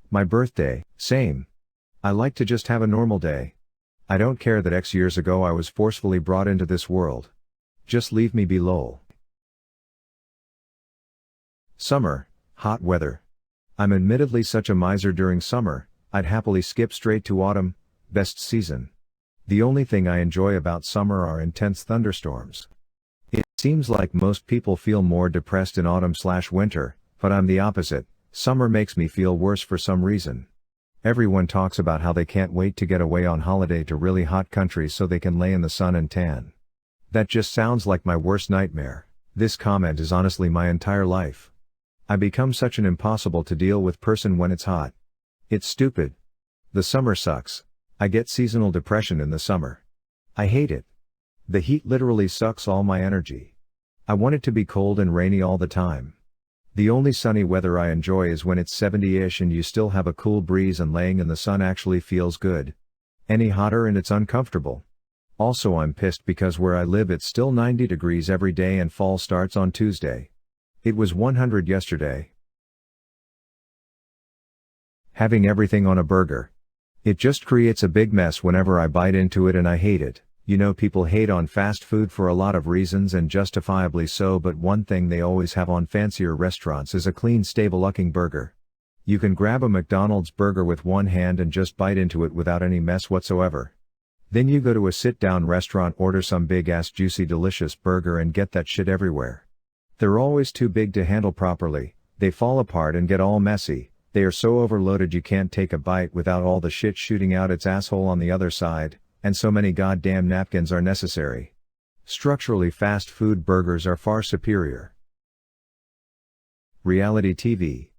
My birthday, same. I like to just have a normal day. I don't care that X years ago I was forcefully brought into this world. Just leave me be lol. Summer, hot weather. I'm admittedly such a miser during summer, I'd happily skip straight to autumn, best season. The only thing I enjoy about summer are intense thunderstorms. It seems like most people feel more depressed in autumn/winter, but I'm the opposite. Summer makes me feel worse for some reason. Everyone talks about how they can't wait to get away on holiday to really hot countries so they can lay in the sun and tan. That just sounds like my worst nightmare. This comment is honestly my entire life. I become such an impossible to deal with person when it's hot. It's stupid. The summer sucks. I get seasonal depression in the summer. I hate it. The heat literally sucks all my energy. I want it to be cold and rainy all the time. The only sunny weather I enjoy is when it's 70-ish and you still have a cool breeze and laying in the sun actually feels good. Any hotter and it's uncomfortable. Also I'm pissed because where I live it's still 90 degrees every day and fall starts on Tuesday. It was 100 yesterday. Having everything on a burger. It just creates a big mess whenever I bite into it and I hate it. You know, people hate on fast food for a lot of reasons and justifiably so, but one thing they always have on fancier restaurants is a clean, stable-looking burger. You can grab a McDonald's burger with one hand and just bite into it without any mess whatsoever. Then you go to a sit-down restaurant, order some big-ass juicy delicious burger and get that shit everywhere. They're always too big to handle properly, they fall apart and get all messy, they are so overloaded you can't take a bite without all the shit shooting out its asshole on the other side. And so many goddamn napkins are necessary. Structurally, fast food burgers are far superior. Reality TV.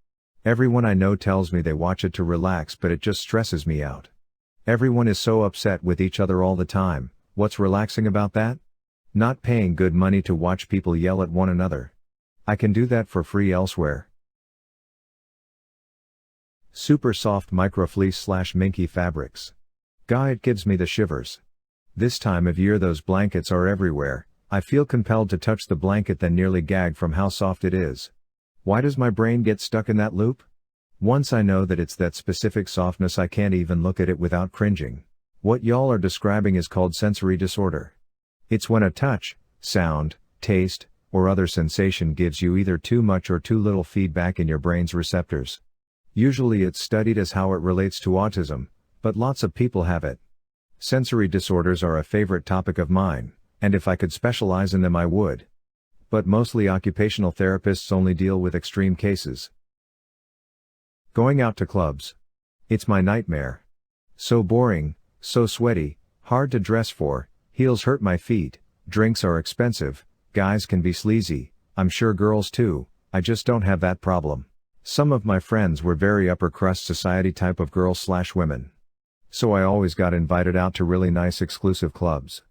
Everyone I know tells me they watch it to relax, but it just stresses me out. Everyone is so upset with each other all the time. What's relaxing about that? Not paying good money to watch people yell at one another. I can do that for free elsewhere. Super soft microfleece/minky fabrics. God, it gives me the shivers. This time of year those blankets are everywhere. I feel compelled to touch the blanket then nearly gag from how soft it is. Why does my brain get stuck in that loop? Once I know that it's that specific softness I can't even look at it without cringing. What y'all are describing is called sensory disorder. It's when a touch, sound, taste, or other sensation gives you either too much or too little feedback in your brain's receptors. Usually it's studied as how it relates to autism, but lots of people have it. Sensory disorders are a favorite topic of mine, and if I could specialize in them I would. But mostly occupational therapists only deal with extreme cases. Going out to clubs. It's my nightmare. So boring, so sweaty, hard to dress for, heels hurt my feet, drinks are expensive, guys can be sleazy, I'm sure girls too, I just don't have that problem. Some of my friends were very upper crust society type of girls/women. So I always got invited out to really nice exclusive clubs.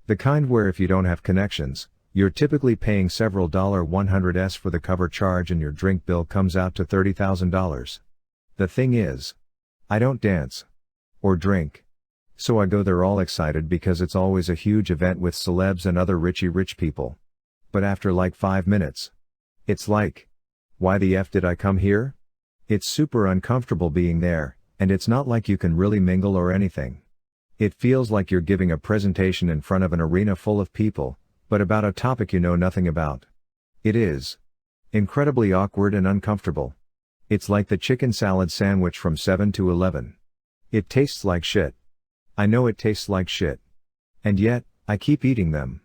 The kind where if you don't have connections, you're typically paying several $100s for the cover charge and your drink bill comes out to $30,000. The thing is, I don't dance. Or drink. So I go there all excited because it's always a huge event with celebs and other rich people. But after like 5 minutes, it's like, why the F did I come here? It's super uncomfortable being there. And it's not like you can really mingle or anything. It feels like you're giving a presentation in front of an arena full of people, but about a topic you know nothing about. It is incredibly awkward and uncomfortable. It's like the chicken salad sandwich from 7 to 11. It tastes like shit. I know it tastes like shit. And yet, I keep eating them.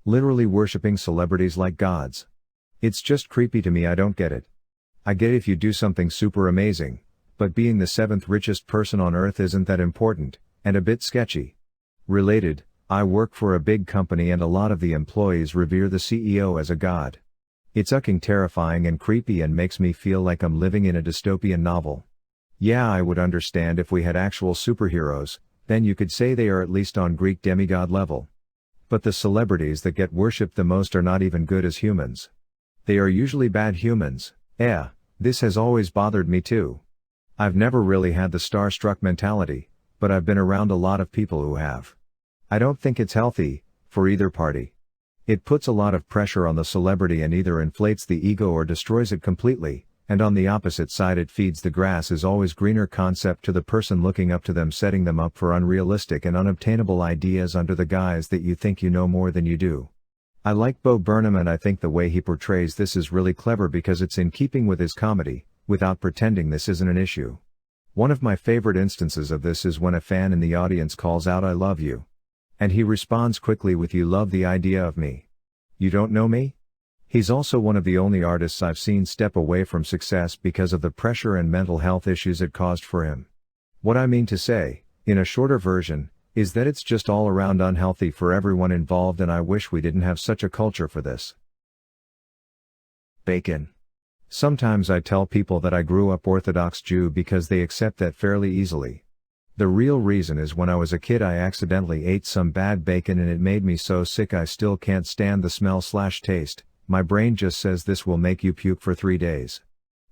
Literally worshipping celebrities like gods. It's just creepy to me, I don't get it. I get if you do something super amazing, but being the 7th richest person on earth isn't that important, and a bit sketchy. Related, I work for a big company and a lot of the employees revere the CEO as a god. It's fucking terrifying and creepy and makes me feel like I'm living in a dystopian novel. Yeah, I would understand if we had actual superheroes, then you could say they are at least on Greek demigod level. But the celebrities that get worshipped the most are not even good as humans. They are usually bad humans. This has always bothered me too. I've never really had the starstruck mentality, but I've been around a lot of people who have. I don't think it's healthy, for either party. It puts a lot of pressure on the celebrity and either inflates the ego or destroys it completely, And on the opposite side it feeds the grass is always greener concept to the person looking up to them, setting them up for unrealistic and unobtainable ideas under the guise that you think you know more than you do. I like Bo Burnham, and I think the way he portrays this is really clever because it's in keeping with his comedy, without pretending this isn't an issue. One of my favorite instances of this is when a fan in the audience calls out "I love you." And he responds quickly with "You love the idea of me. You don't know me?" He's also one of the only artists I've seen step away from success because of the pressure and mental health issues it caused for him. What I mean to say, in a shorter version, is that it's just all around unhealthy for everyone involved, and I wish we didn't have such a culture for this. Bacon. Sometimes I tell people that I grew up Orthodox Jew because they accept that fairly easily. The real reason is when I was a kid I accidentally ate some bad bacon and it made me so sick I still can't stand the smell/taste. My brain just says this will make you puke for 3 days.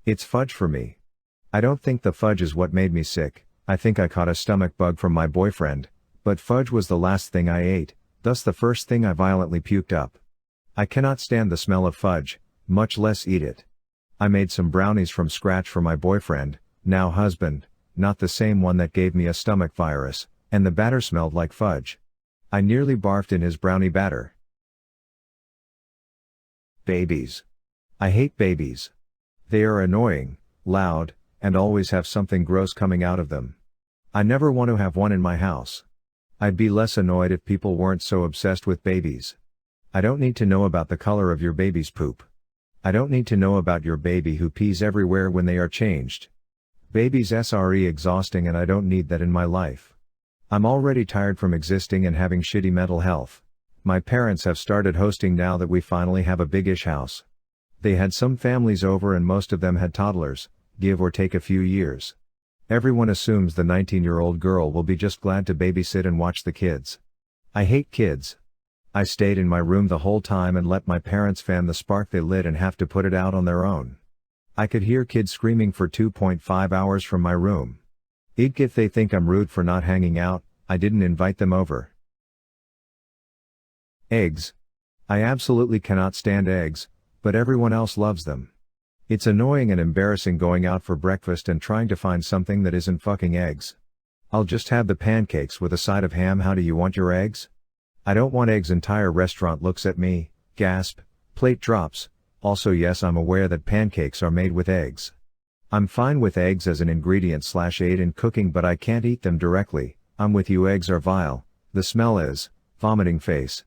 It's fudge for me. I don't think the fudge is what made me sick, I think I caught a stomach bug from my boyfriend, but fudge was the last thing I ate, thus the first thing I violently puked up. I cannot stand the smell of fudge, much less eat it. I made some brownies from scratch for my boyfriend, now husband, not the same one that gave me a stomach virus, and the batter smelled like fudge. I nearly barfed in his brownie batter. Babies. I hate babies. They are annoying, loud, and always have something gross coming out of them. I never want to have one in my house. I'd be less annoyed if people weren't so obsessed with babies. I don't need to know about the color of your baby's poop. I don't need to know about your baby who pees everywhere when they are changed. Babies are exhausting and I don't need that in my life. I'm already tired from existing and having shitty mental health. My parents have started hosting now that we finally have a big-ish house. They had some families over and most of them had toddlers, give or take a few years. Everyone assumes the 19-year-old girl will be just glad to babysit and watch the kids. I hate kids. I stayed in my room the whole time and let my parents fan the spark they lit and have to put it out on their own. I could hear kids screaming for 2.5 hours from my room. If they think I'm rude for not hanging out, I didn't invite them over. Eggs. I absolutely cannot stand eggs, but everyone else loves them. It's annoying and embarrassing going out for breakfast and trying to find something that isn't fucking eggs. I'll just have the pancakes with a side of ham. How do you want your eggs? I don't want eggs. Entire restaurant looks at me, gasp, plate drops. Also yes, I'm aware that pancakes are made with eggs. I'm fine with eggs as an ingredient/aid in cooking, but I can't eat them directly. I'm with you, eggs are vile, the smell is, vomiting face.